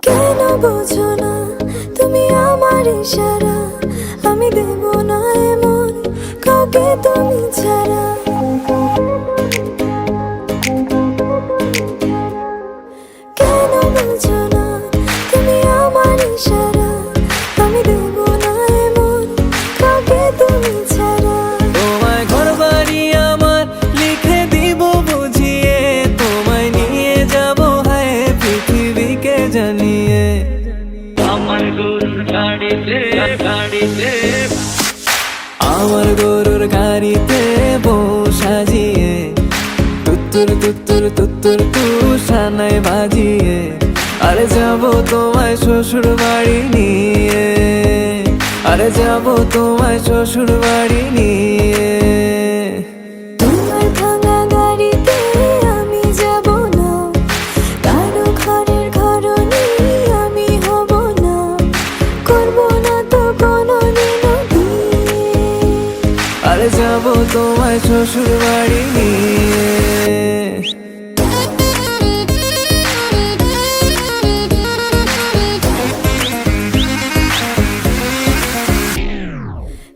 কেন বোঝো না তুমি আমার ইশারা, আমি দেব না এমন কাউকে তুমি ছাড়া। কেন বোঝো না তুমি আমার ইশারা, আমি দেব না এমন কাউকে তুমি ছাড়া। তোমায় ঘরবাড়ি আমার লিখে দিব বুঝিয়ে, তোমায় নিয়ে যাব হায় পৃথিবীকে জানিয়ে। আমার গরুর গাড়িতে গাড়িতে আমার গরুর গাড়িতে বউ সাজিয়ে, তুত্তুর তুত্তুর তুত্তুর তুষানায় বাজিয়ে, আরে যাব তোমায় শ্বশুর বাড়ি নিয়ে, আরে যাব তোমায় শ্বশুর বাড়ি নিয়ে। তোমার ভাঙা গাড়িতে আমি যাব না, কারো ঘরের ঘরনি আমি হব না, করব না তো কোনোদিনও বিয়ে। আরে যাব তোমায় শ্বশুর বাড়ি নিয়ে।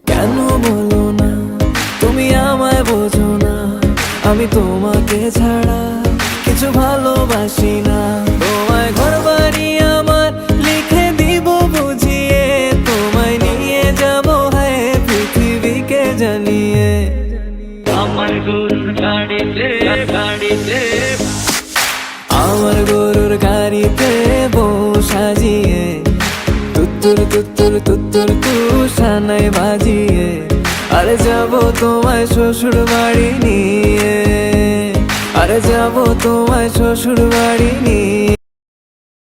কেন বলো না তুমি আমায় বোঝো না, আমি তোমাকে ছাড়া কিছু ভালোবাসি না। তোমায় ঘরবাড়ি আমার লিখে দিব বুঝিয়ে, তোমায় নিয়ে যাব হায় পৃথিবীকে জানিয়ে। আমার গরুর গাড়িতে গাড়িতে আমার গরুর গাড়িতে বউ সাজিয়ে, তুত্তুর তুত্তুর তুত্তুর তুষানায় বাজিয়ে, আরে যাব তোমায় শ্বশুর বাড়ি নিয়ে, আরে যাব তোমায় শ্বশুর বাড়ি নিয়ে।